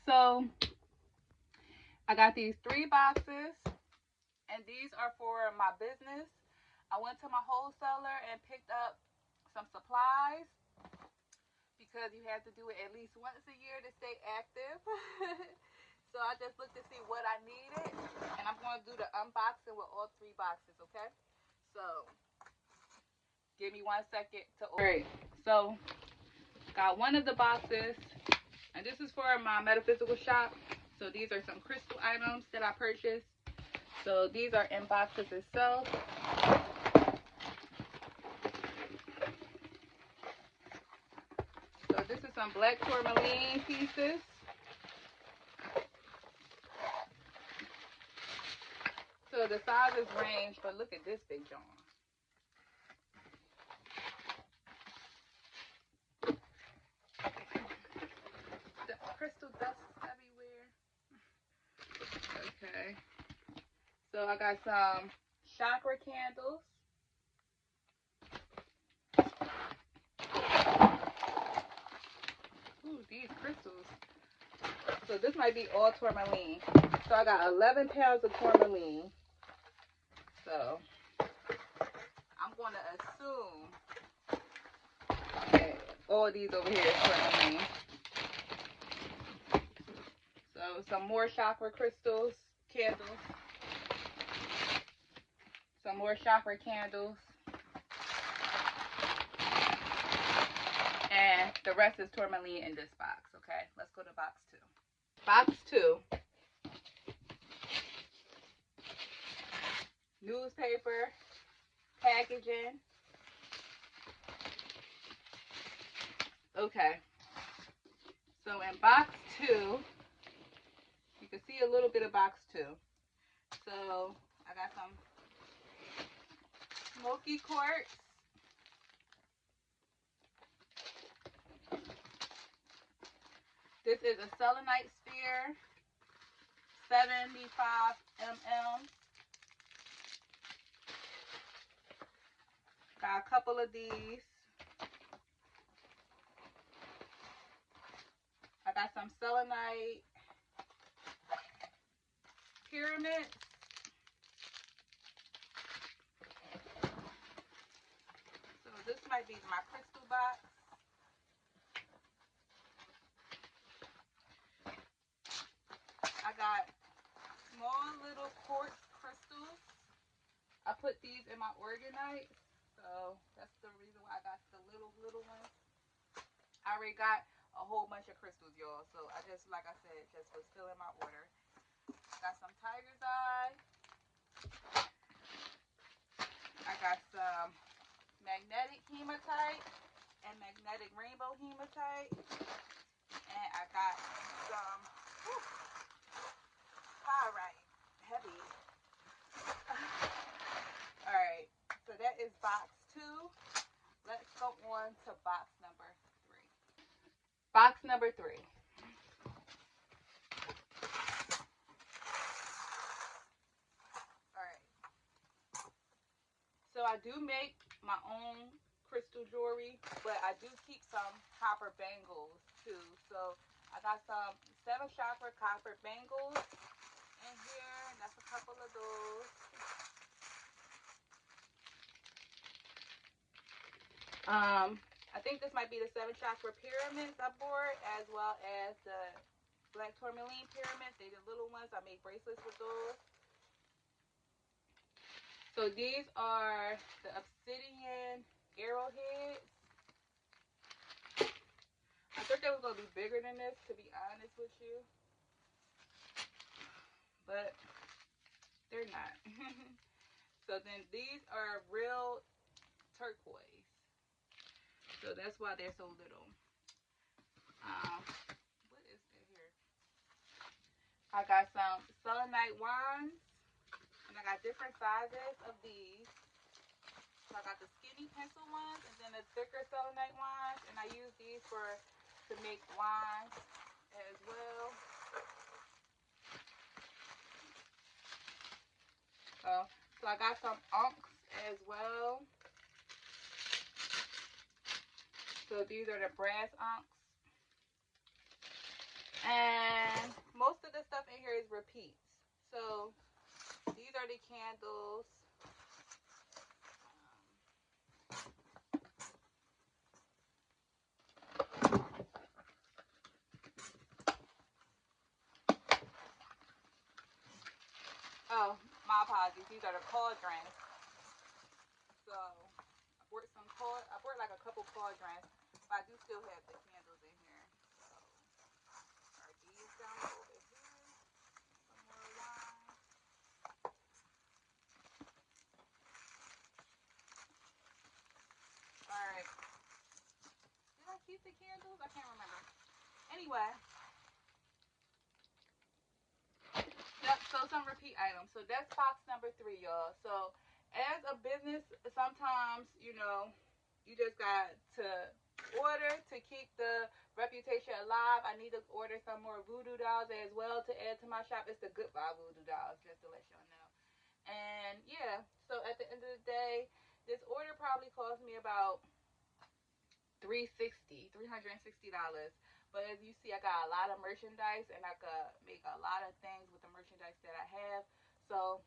So I got these 3 boxes, and these are for my business. I went to my wholesaler and picked up some supplies because you have to do it at least once a year to stay active. So I just looked to see what I needed, and I'm going to do the unboxing with all 3 boxes, okay? So give me 1 second to order. All right, so got one of the boxes, and this is for my metaphysical shop. So these are some crystal items that I purchased. So these are in boxes itself. So this is some black tourmaline pieces. So the sizes range, but look at this big John. Crystal dust everywhere. Okay. So I got some chakra candles. Ooh, these crystals. So this might be all tourmaline. So I got 11 pounds of tourmaline. So I'm going to assume that all these over here is tourmaline. So some more chakra crystals, candles. Some more chakra candles. And the rest is tourmaline in this box, okay? Let's go to box 2. Box 2. Newspaper, packaging. Okay. So in box 2, you can see a little bit of box 2. So I got some smoky quartz. This is a selenite sphere, 75 mm. Got a couple of these. I got some selenite pyramids. So this might be my crystal box. I got small little quartz crystals. I put these in my organite, so that's the reason why I got the little ones. I already got a whole bunch of crystals, y'all, so I just, like I said, just was filling my order. Got some tiger's eye. I got some magnetic hematite and magnetic rainbow hematite. And I got some pyrite, heavy. Alright, so that is box 2. Let's go on to box number 3. Box number 3. Alright. So I do make my own crystal jewelry, but I do keep some copper bangles too. So I got some 7 chakra copper bangles in here. That's a couple of those. I think this might be the 7 chakra pyramids I bought, as well as the black tourmaline pyramids. They're the little ones. I make bracelets with those. So these are the obsidian arrowheads. I thought they was going to be bigger than this, to be honest with you. But they're not. So then these are real turquoise. So that's why they're so little. What is it here? I got some selenite wands. And I got different sizes of these. So I got the skinny pencil ones and then the thicker selenite wands. And I use these to make wands as well. So I got some unks as well. So these are the brass unks. And most of the stuff in here is repeats. So these are the candles. Oh, my apologies. These are the cauldrons. So I bought like a couple cauldrons, but I do still have the candles in here. So are these down over here? Some more wine. All right. Did I keep the candles? I can't remember. Anyway, yep. So some repeat items. So that's box number 3, y'all. So as a business, sometimes you just got to order to keep the reputation alive. I need to order some more voodoo dolls as well to add to my shop. It's the good vibe voodoo dolls, just to let y'all know. And yeah, so at the end of the day, this order probably cost me about $360. But as you see, I got a lot of merchandise and I could make a lot of things with the merchandise that I have. So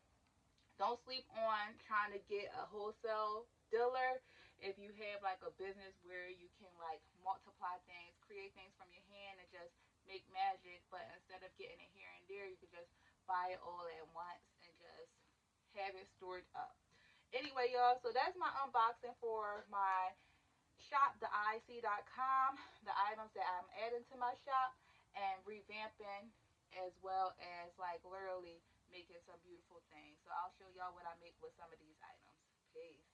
don't sleep on trying to get a wholesale dealer if you have like a business where you can like multiply things, create things from your hand and just make magic. But instead of getting it here and there, you can just buy it all at once and just have it stored up. Anyway, y'all, so that's my unboxing for my shop.IC.com, the items that I'm adding to my shop and revamping, as well as like literally making some beautiful things. So I'll show y'all what I make with some of these items. Peace.